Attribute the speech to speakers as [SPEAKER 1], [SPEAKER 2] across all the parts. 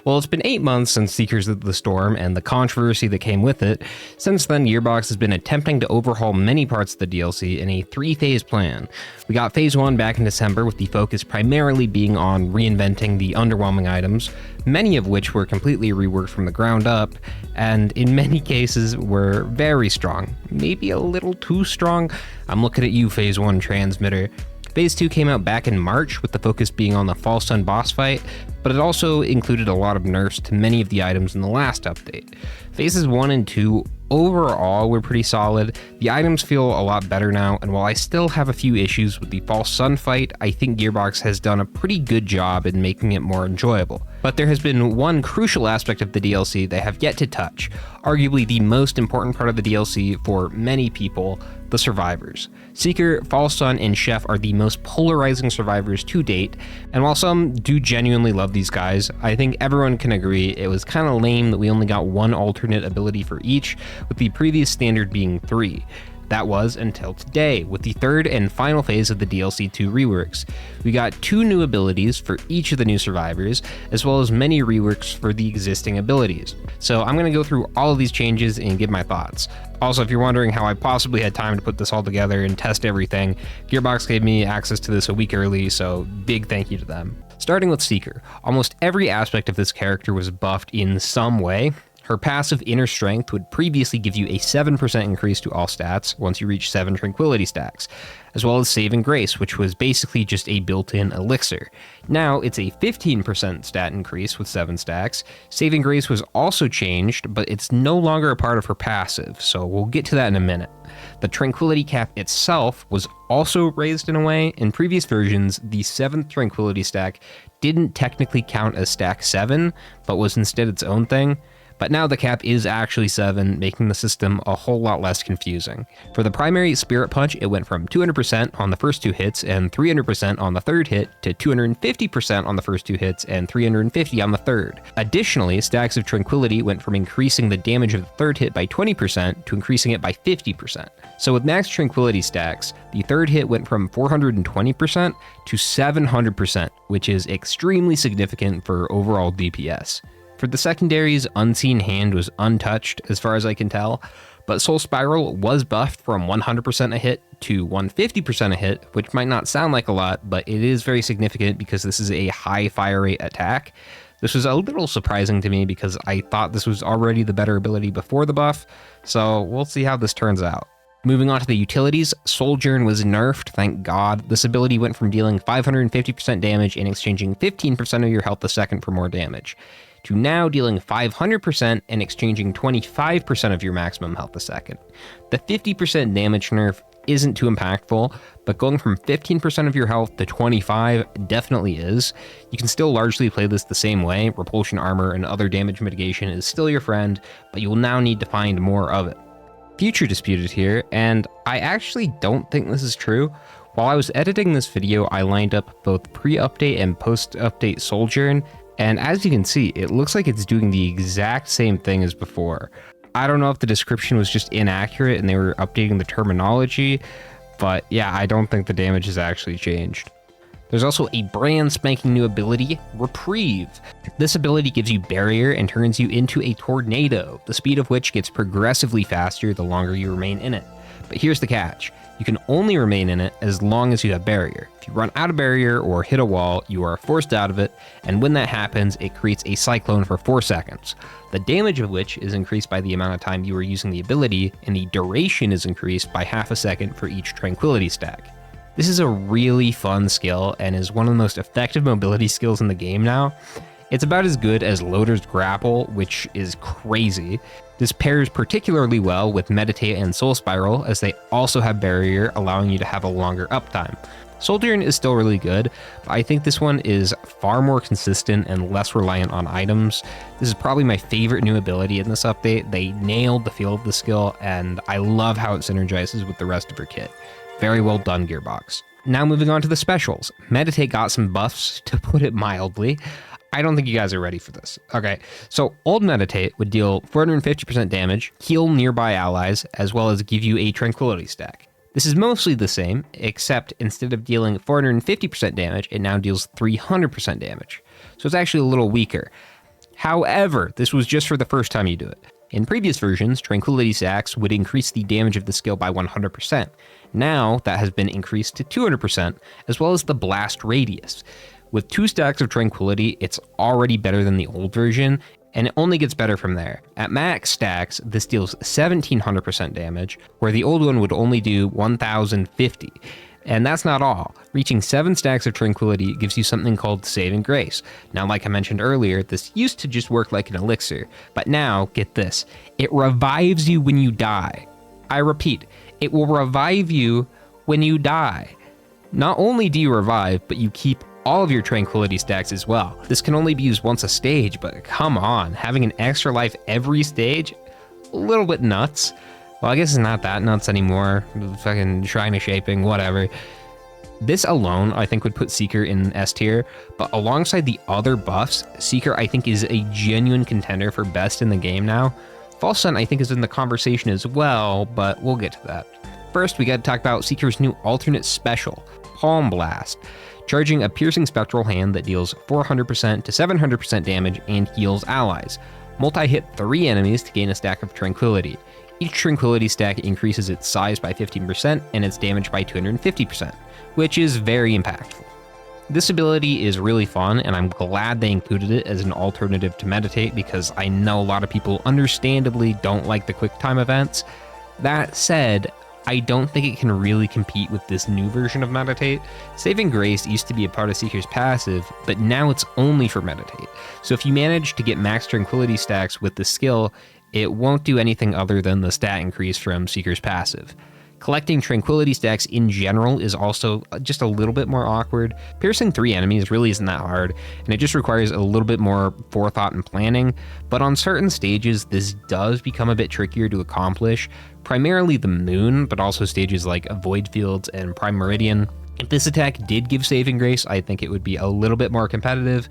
[SPEAKER 1] Well, it's been 8 months since Seekers of the Storm and the controversy that came with it. Since then, Gearbox has been attempting to overhaul many parts of the DLC in a 3-phase plan. We got Phase 1 back in December, with the focus primarily being on reinventing the underwhelming items, many of which were completely reworked from the ground up, and in many cases were very strong. Maybe a little too strong? I'm looking at you, Phase 1 transmitter. Phase 2 came out back in March, with the focus being on the False Sun boss fight, but it also included a lot of nerfs to many of the items in the last update. Phases 1 and 2 overall were pretty solid. The items feel a lot better now, and while I still have a few issues with the False Sun fight, I think Gearbox has done a pretty good job in making it more enjoyable. But there has been one crucial aspect of the DLC they have yet to touch, arguably the most important part of the DLC for many people: the survivors. Seeker, False Sun, and Chef are the most polarizing survivors to date, and while some do genuinely love these guys, I think everyone can agree it was kind of lame that we only got one alternate ability for each, with the previous standard being 3. That was until today, with the third and final phase of the DLC 2 reworks. We got 2 new abilities for each of the new survivors, as well as many reworks for the existing abilities. So I'm going to go through all of these changes and give my thoughts. Also, if you're wondering how I possibly had time to put this all together and test everything, Gearbox gave me access to this a week early, so big thank you to them. Starting with Seeker, almost every aspect of this character was buffed in some way. Her passive Inner Strength would previously give you a 7% increase to all stats once you reach 7 Tranquility stacks, as well as Saving Grace, which was basically just a built-in elixir. Now it's a 15% stat increase with 7 stacks. Saving Grace was also changed, but it's no longer a part of her passive, so we'll get to that in a minute. The Tranquility cap itself was also raised in a way. In previous versions, the 7th Tranquility stack didn't technically count as stack 7, but was instead its own thing. But now the cap is actually 7, making the system a whole lot less confusing. For the primary Spirit Punch, it went from 200% on the first 2 hits and 300% on the third hit to 250% on the first 2 hits and 350 on the third. Additionally, Stacks of Tranquility went from increasing the damage of the third hit by 20% to increasing it by 50%. So with max Tranquility stacks, the third hit went from 420% to 700%, which is extremely significant for overall DPS. For the secondaries, Unseen Hand was untouched as far as I can tell, but Soul Spiral was buffed from 100% a hit to 150% a hit, which might not sound like a lot, but it is very significant because this is a high fire rate attack. This was a little surprising to me because I thought this was already the better ability before the buff, so we'll see how this turns out. Moving on to the utilities, Sojourn was nerfed, thank God. This ability went from dealing 550% damage and exchanging 15% of your health a second for more damage, to now dealing 500% and exchanging 25% of your maximum health a second. The 50% damage nerf isn't too impactful, but going from 15% of your health to 25 definitely is. You can still largely play this the same way. Repulsion armor and other damage mitigation is still your friend, but you will now need to find more of it. Future disputed here, and I actually don't think this is true. While I was editing this video, I lined up both pre-update and post-update Sojourn, and as you can see, it looks like it's doing the exact same thing as before. I don't know if the description was just inaccurate and they were updating the terminology, but yeah, I don't think the damage has actually changed. There's also a brand spanking new ability, Reprieve. This ability gives you barrier and turns you into a tornado, the speed of which gets progressively faster the longer you remain in it. But here's the catch. You can only remain in it as long as you have barrier. If you run out of barrier or hit a wall, you are forced out of it, and when that happens, it creates a cyclone for 4 seconds, the damage of which is increased by the amount of time you are using the ability, and the duration is increased by half a second for each Tranquility stack. This is a really fun skill and is one of the most effective mobility skills in the game now. It's about as good as Loader's Grapple, which is crazy. This pairs particularly well with Meditate and Soul Spiral, as they also have barrier, allowing you to have a longer uptime. Sojourn is still really good, but I think this one is far more consistent and less reliant on items. This is probably my favorite new ability in this update. They nailed the feel of the skill, and I love how it synergizes with the rest of her kit. Very well done, Gearbox. Now moving on to the specials. Meditate got some buffs, to put it mildly. I don't think you guys are ready for this. Okay, so old Meditate would deal 450% damage, heal nearby allies, as well as give you a Tranquility stack. This is mostly the same, except instead of dealing 450% damage, it now deals 300% damage. So it's actually a little weaker. However, this was just for the first time you do it. In previous versions, Tranquility Stacks would increase the damage of the skill by 100%. Now, that has been increased to 200%, as well as the blast radius. With 2 stacks of Tranquility, it's already better than the old version, and it only gets better from there. At max stacks, this deals 1700% damage, where the old one would only do 1050. And that's not all. Reaching 7 stacks of Tranquility gives you something called Saving Grace. Now, like I mentioned earlier, this used to just work like an elixir, but now, get this, it revives you when you die. I repeat, it will revive you when you die. Not only do you revive, but you keep all of your Tranquility stacks as well. This can only be used once a stage, but come on, having an extra life every stage? A little bit nuts. Well, I guess it's not that nuts anymore. Fucking Shrine of Shaping, whatever. This alone, I think, would put Seeker in S tier, but alongside the other buffs, Seeker, I think, is a genuine contender for best in the game now. False Sun, I think, is in the conversation as well, but we'll get to that. First, we gotta talk about Seeker's new alternate special, Palm Blast, charging a piercing spectral hand that deals 400% to 700% damage and heals allies. Multi-hit 3 enemies to gain a stack of Tranquility. Each Tranquility stack increases its size by 15% and its damage by 250%, which is very impactful. This ability is really fun, and I'm glad they included it as an alternative to Meditate because I know a lot of people understandably don't like the quick time events. That said, I don't think it can really compete with this new version of Meditate. Saving Grace used to be a part of Seeker's passive, but now it's only for Meditate. So if you manage to get max Tranquility stacks with the skill, it won't do anything other than the stat increase from Seeker's passive. Collecting Tranquility stacks in general is also just a little bit more awkward. Piercing 3 enemies really isn't that hard, and it just requires a little bit more forethought and planning, but on certain stages this does become a bit trickier to accomplish, primarily the Moon, but also stages like Void Fields and Prime Meridian. If this attack did give Saving Grace, I think it would be a little bit more competitive.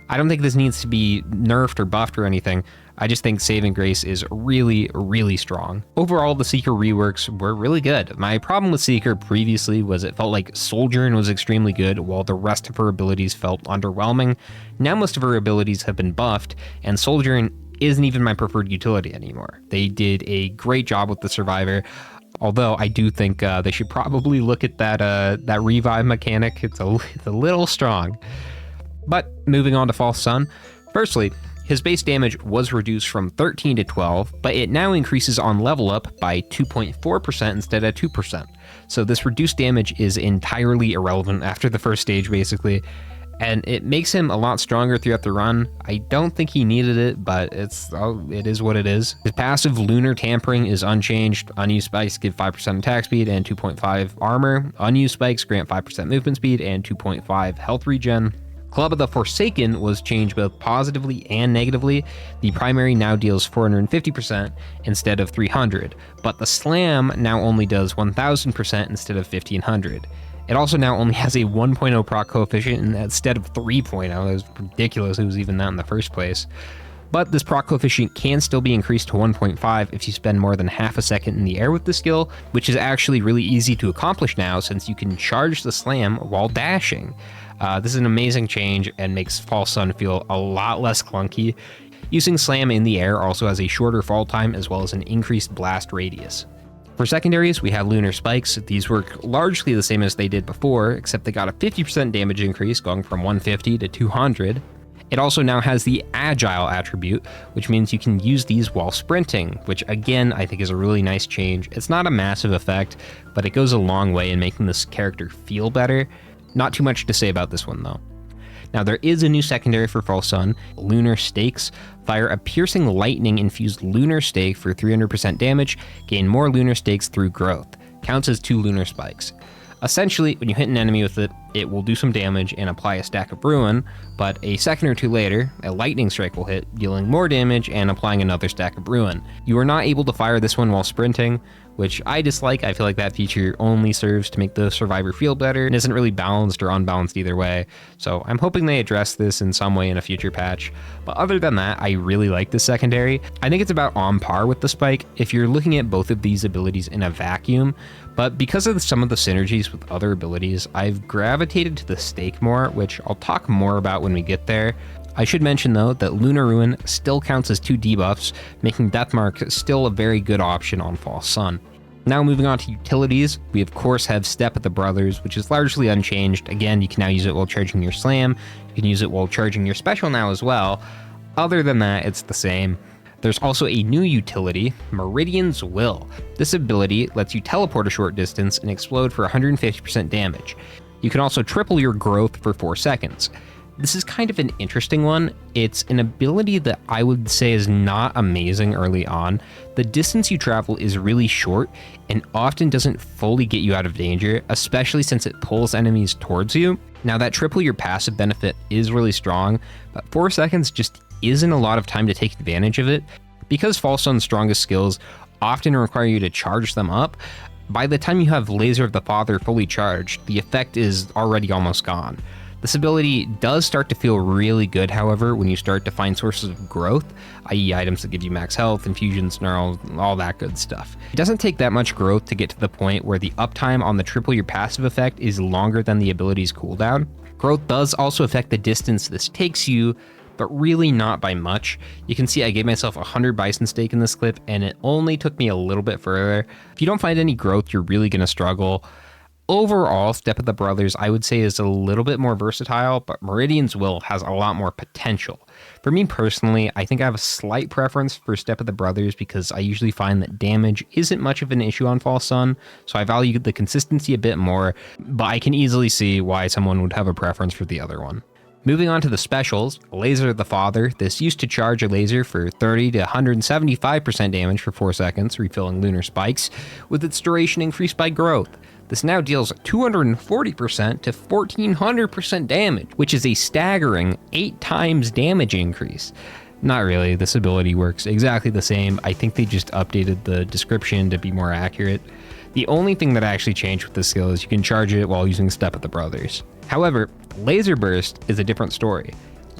[SPEAKER 1] I don't think this needs to be nerfed or buffed or anything. I just think Saving Grace is really, really strong. Overall, the Seeker reworks were really good. My problem with Seeker previously was it felt like Soldierin was extremely good, while the rest of her abilities felt underwhelming. Now most of her abilities have been buffed, and Soldierin isn't even my preferred utility anymore. They did a great job with the Survivor, although I do think they should probably look at that revive mechanic. It's a little strong. But moving on to False Sun, firstly, his base damage was reduced from 13 to 12, but it now increases on level up by 2.4% instead of 2%. So this reduced damage is entirely irrelevant after the first stage, basically, and it makes him a lot stronger throughout the run. I don't think he needed it, but it is what it is. His passive Lunar Tampering is unchanged. Unused spikes give 5% attack speed and 2.5 armor. Unused spikes grant 5% movement speed and 2.5 health regen. Club of the Forsaken was changed both positively and negatively. The primary now deals 450% instead of 300, but the Slam now only does 1000% instead of 1500. It also now only has a 1.0 proc coefficient instead of 3.0. That was ridiculous it was even that in the first place. But this proc coefficient can still be increased to 1.5 if you spend more than half a second in the air with the skill, which is actually really easy to accomplish now since you can charge the Slam while dashing. This is an amazing change and makes False Sun feel a lot less clunky. Using Slam in the air also has a shorter fall time as well as an increased blast radius. For secondaries, we have Lunar Spikes. These work largely the same as they did before, except they got a 50% damage increase going from 150 to 200. It also now has the Agile attribute, which means you can use these while sprinting, which again I think is a really nice change. It's not a massive effect, but it goes a long way in making this character feel better. Not too much to say about this one though. Now there is a new secondary for False Sun, Lunar Stakes. Fire a piercing lightning infused Lunar Stake for 300% damage, gain more Lunar Stakes through growth. Counts as 2 Lunar Spikes. Essentially, when you hit an enemy with it, it will do some damage and apply a stack of Ruin, but a second or two later, a lightning strike will hit, dealing more damage and applying another stack of Ruin. You are not able to fire this one while sprinting, which I dislike. I feel like that feature only serves to make the survivor feel better and isn't really balanced or unbalanced either way. So I'm hoping they address this in some way in a future patch. But other than that, I really like this secondary. I think it's about on par with the Spike if you're looking at both of these abilities in a vacuum. But because of some of the synergies with other abilities, I've gravitated to the Stake more, which I'll talk more about when we get there. I should mention though that Lunar Ruin still counts as 2 debuffs, making Deathmark still a very good option on False Sun. Now moving on to utilities, we of course have Step of the Brothers, which is largely unchanged. Again, you can now use it while charging your slam, you can use it while charging your special now as well. Other than that, it's the same. There's also a new utility, Meridian's Will. This ability lets you teleport a short distance and explode for 150% damage. You can also triple your growth for 4 seconds. This is kind of an interesting one. It's an ability that I would say is not amazing early on. The distance you travel is really short and often doesn't fully get you out of danger, especially since it pulls enemies towards you. Now that triple your passive benefit is really strong, but 4 seconds just isn't a lot of time to take advantage of it. Because False Sun's strongest skills often require you to charge them up, by the time you have Laser of the Father fully charged, the effect is already almost gone. This ability does start to feel really good, however, when you start to find sources of growth, i.e. items that give you max health, infusions, snarls, all that good stuff. It doesn't take that much growth to get to the point where the uptime on the triple your passive effect is longer than the ability's cooldown. Growth does also affect the distance this takes you, but really not by much. You can see I gave myself 100 bison steak in this clip, and it only took me a little bit further. If you don't find any growth, you're really going to struggle. Overall, Step of the Brothers, I would say, is a little bit more versatile, but Meridian's Will has a lot more potential. For me personally, I think I have a slight preference for Step of the Brothers because I usually find that damage isn't much of an issue on False Sun, so I value the consistency a bit more, but I can easily see why someone would have a preference for the other one. Moving on to the specials, Laser of the Father. This used to charge a laser for 30 to 175% damage for 4 seconds, refilling lunar spikes, with its duration increased by growth. This now deals 240% to 1400% damage, which is a staggering 8 times damage increase. Not really, this ability works exactly the same. I think they just updated the description to be more accurate. The only thing that actually changed with this skill is you can charge it while using Step of the Brothers. However, Laser Burst is a different story.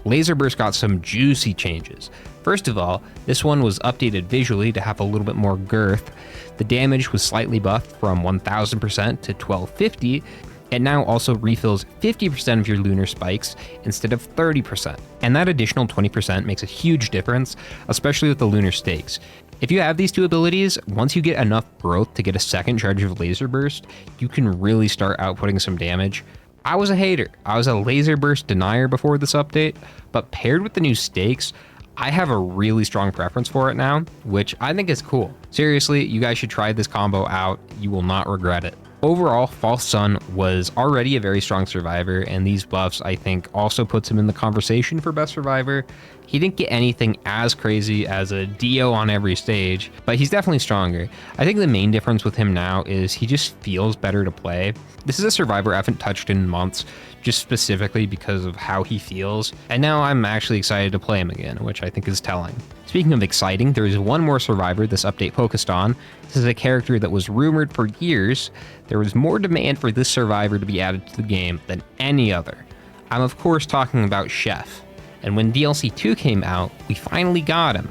[SPEAKER 1] Laser Burst got some juicy changes. First of all, this one was updated visually to have a little bit more girth. The damage was slightly buffed from 1000% to 1250. It now also refills 50% of your lunar spikes instead of 30%. And that additional 20% makes a huge difference, especially with the lunar stakes. If you have these two abilities, once you get enough growth to get a second charge of Laser Burst, you can really start outputting some damage. I was a hater. I was a Laser Burst denier before this update, but paired with the new stakes, I have a really strong preference for it now, which I think is cool. Seriously, you guys should try this combo out. You will not regret it. Overall, False Sun was already a very strong survivor, and these buffs, I think, also puts him in the conversation for best survivor. He didn't get anything as crazy as a Dio on every stage, but he's definitely stronger. I think the main difference with him now is he just feels better to play. This is a survivor I haven't touched in months, just specifically because of how he feels, and now I'm actually excited to play him again, which I think is telling. Speaking of exciting, there is one more survivor this update focused on. This is a character that was rumored for years. There was more demand for this survivor to be added to the game than any other. I'm of course talking about Chef, and when DLC 2 came out, we finally got him.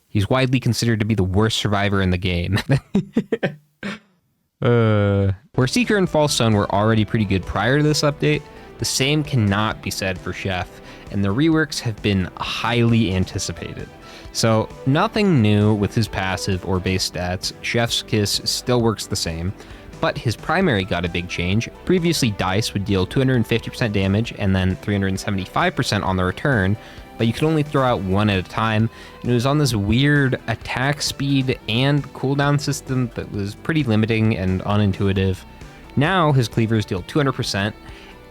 [SPEAKER 1] He's widely considered to be the worst survivor in the game. Where Seeker and False Sun were already pretty good prior to this update, the same cannot be said for Chef, and the reworks have been highly anticipated. So nothing new with his passive or base stats. Chef's Kiss still works the same, but his primary got a big change. Previously, Dice would deal 250% damage and then 375% on the return, but you could only throw out one at a time, and it was on this weird attack speed and cooldown system that was pretty limiting and unintuitive. Now his cleavers deal 200%,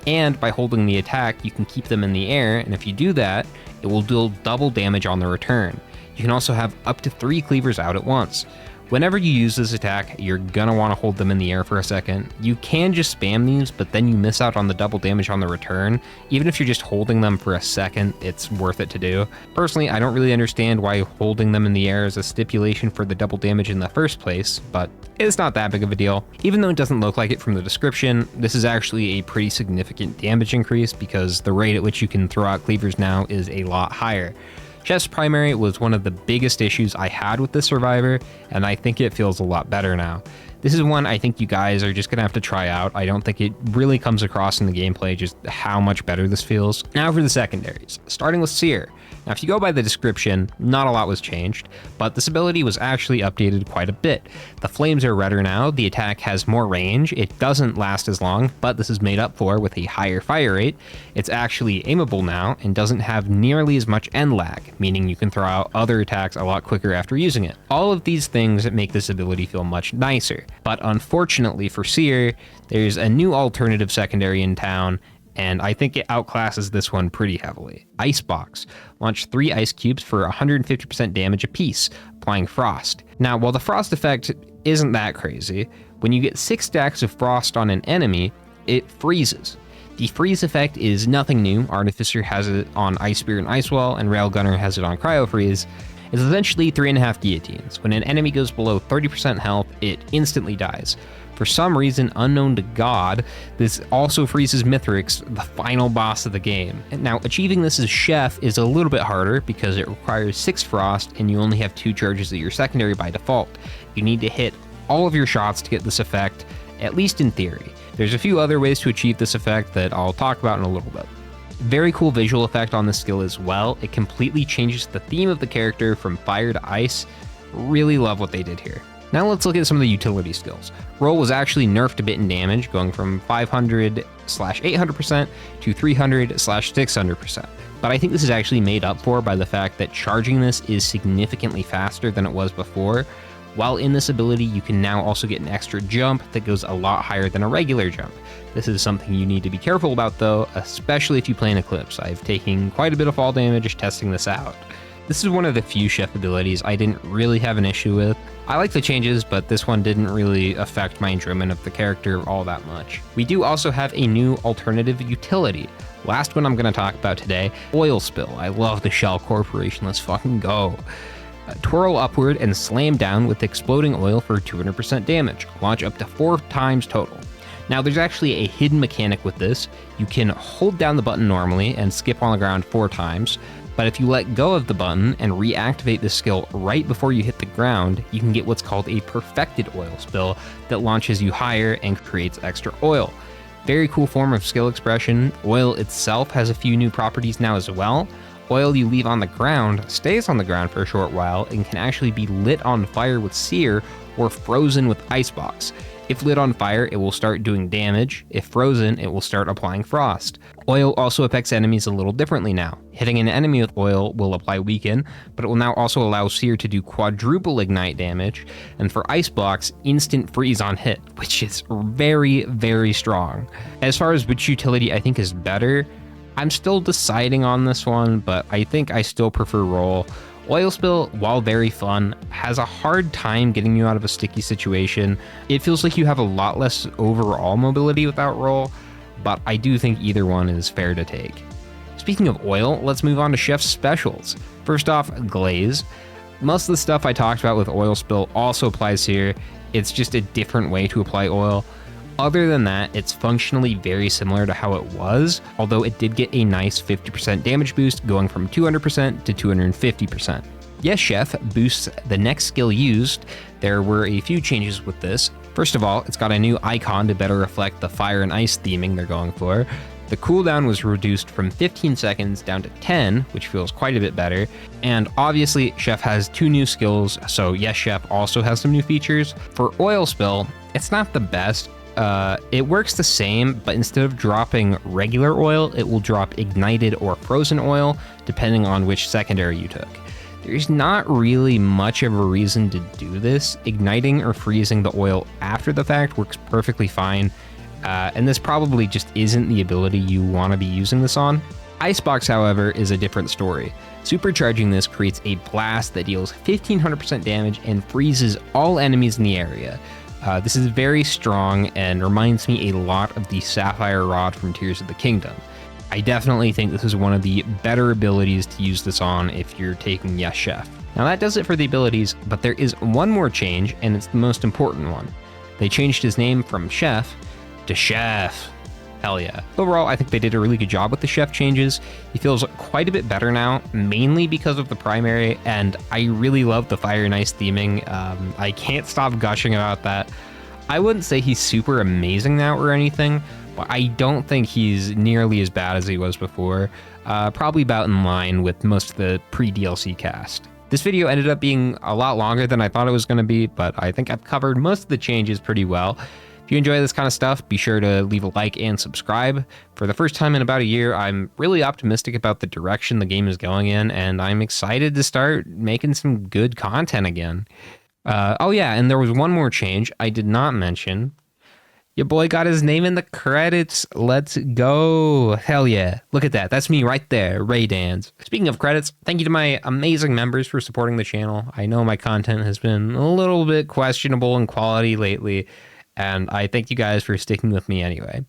[SPEAKER 1] and by holding the attack, you can keep them in the air, and if you do that, it will deal double damage on the return. You can also have up to 3 cleavers out at once. Whenever you use this attack, you're gonna want to hold them in the air for a second. You can just spam these, but then you miss out on the double damage on the return. Even if you're just holding them for a second, it's worth it to do. Personally, I don't really understand why holding them in the air is a stipulation for the double damage in the first place, but it's not that big of a deal. Even though it doesn't look like it from the description, this is actually a pretty significant damage increase because the rate at which you can throw out cleavers now is a lot higher. Chef's primary was one of the biggest issues I had with this survivor, and I think it feels a lot better now. This is one I think you guys are just gonna have to try out. I don't think it really comes across in the gameplay just how much better this feels. Now for the secondaries, starting with Seer. Now if you go by the description, not a lot was changed, but this ability was actually updated quite a bit. The flames are redder now, the attack has more range, it doesn't last as long, but this is made up for with a higher fire rate. It's actually aimable now and doesn't have nearly as much end lag, meaning you can throw out other attacks a lot quicker after using it. All of these things make this ability feel much nicer, but unfortunately for Seer, there's a new alternative secondary in town, and I think it outclasses this one pretty heavily. Icebox. Launch 3 ice cubes for 150% damage apiece, applying frost. Now, while the frost effect isn't that crazy, when you get 6 stacks of frost on an enemy, it freezes. The freeze effect is nothing new. Artificer has it on Ice Spear and Ice Wall, and Railgunner has it on Cryo Freeze. It's essentially 3.5 guillotines. When an enemy goes below 30% health, it instantly dies. For some reason unknown to God, this also freezes Mithrix, the final boss of the game. And now, achieving this as Chef is a little bit harder because it requires 6 frost and you only have 2 charges of your secondary by default. You need to hit all of your shots to get this effect, at least in theory. There's a few other ways to achieve this effect that I'll talk about in a little bit. Very cool visual effect on this skill as well. It completely changes the theme of the character from fire to ice. Really love what they did here. Now let's look at some of the utility skills. Roll was actually nerfed a bit in damage, going from 500/800% to 300/600%. But I think this is actually made up for by the fact that charging this is significantly faster than it was before. While in this ability, you can now also get an extra jump that goes a lot higher than a regular jump. This is something you need to be careful about though, especially if you play in Eclipse. I've taken quite a bit of fall damage testing this out. This is one of the few Chef abilities I didn't really have an issue with. I like the changes, but this one didn't really affect my enjoyment of the character all that much. We do also have a new alternative utility. Last one I'm going to talk about today, Oil Spill. I love the Shell Corporation, let's fucking go. Twirl upward and slam down with exploding oil for 200% damage. Launch up to 4 times total. Now there's actually a hidden mechanic with this. You can hold down the button normally and skip on the ground 4 times, but if you let go of the button and reactivate this skill right before you hit the ground, you can get what's called a perfected oil spill that launches you higher and creates extra oil. Very cool form of skill expression. Oil itself has a few new properties now as well. Oil you leave on the ground stays on the ground for a short while and can actually be lit on fire with Seer or frozen with Icebox. If lit on fire, it will start doing damage. If frozen, it will start applying frost. Oil also affects enemies a little differently now. Hitting an enemy with oil will apply weaken, but it will now also allow Seer to do quadruple ignite damage, and for Icebox, instant freeze on hit, which is very, very strong. As far as which utility I think is better, I'm still deciding on this one, but I think I still prefer Roll. Oil Spill, while very fun, has a hard time getting you out of a sticky situation. It feels like you have a lot less overall mobility without Roll, but I do think either one is fair to take. Speaking of oil, let's move on to Chef's specials. First off, Glaze. Most of the stuff I talked about with Oil Spill also applies here. It's just a different way to apply oil. Other than that, it's functionally very similar to how it was, although it did get a nice 50% damage boost going from 200% to 250%. Yes, Chef boosts the next skill used. There were a few changes with this. First of all, it's got a new icon to better reflect the fire and ice theming they're going for. The cooldown was reduced from 15 seconds down to 10, which feels quite a bit better. And obviously, Chef has 2 new skills, so yes, Chef also has some new features. For Oil Spill, it's not the best. It works the same, but instead of dropping regular oil, it will drop ignited or frozen oil, depending on which secondary you took. There's not really much of a reason to do this. Igniting or freezing the oil after the fact works perfectly fine, and this probably just isn't the ability you want to be using this on. Icebox, however, is a different story. Supercharging this creates a blast that deals 1500% damage and freezes all enemies in the area. This is very strong and reminds me a lot of the Sapphire Rod from Tears of the Kingdom. I definitely think this is one of the better abilities to use this on if you're taking Yes Chef. Now that does it for the abilities, but there is one more change, and it's the most important one. They changed his name from Chef to Chef. Hell yeah. Overall, I think they did a really good job with the Chef changes. He feels quite a bit better now, mainly because of the primary, and I really love the fire and ice theming. I can't stop gushing about that. I wouldn't say he's super amazing now or anything, but I don't think he's nearly as bad as he was before. Probably about in line with most of the pre-DLC cast. This video ended up being a lot longer than I thought it was going to be, but I think I've covered most of the changes pretty well. If you enjoy this kind of stuff, be sure to leave a like and subscribe. For the first time in about a year, I'm really optimistic about the direction the game is going in, and I'm excited to start making some good content again. Oh yeah, and there was one more change I did not mention. Your boy got his name in the credits. Let's go. Hell yeah. Look at that. That's me right there, Ray Dans. Speaking of credits, thank you to my amazing members for supporting the channel. I know my content has been a little bit questionable in quality lately, and I thank you guys for sticking with me anyway.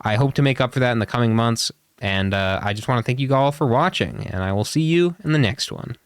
[SPEAKER 1] I hope to make up for that in the coming months, and I just want to thank you all for watching, and I will see you in the next one.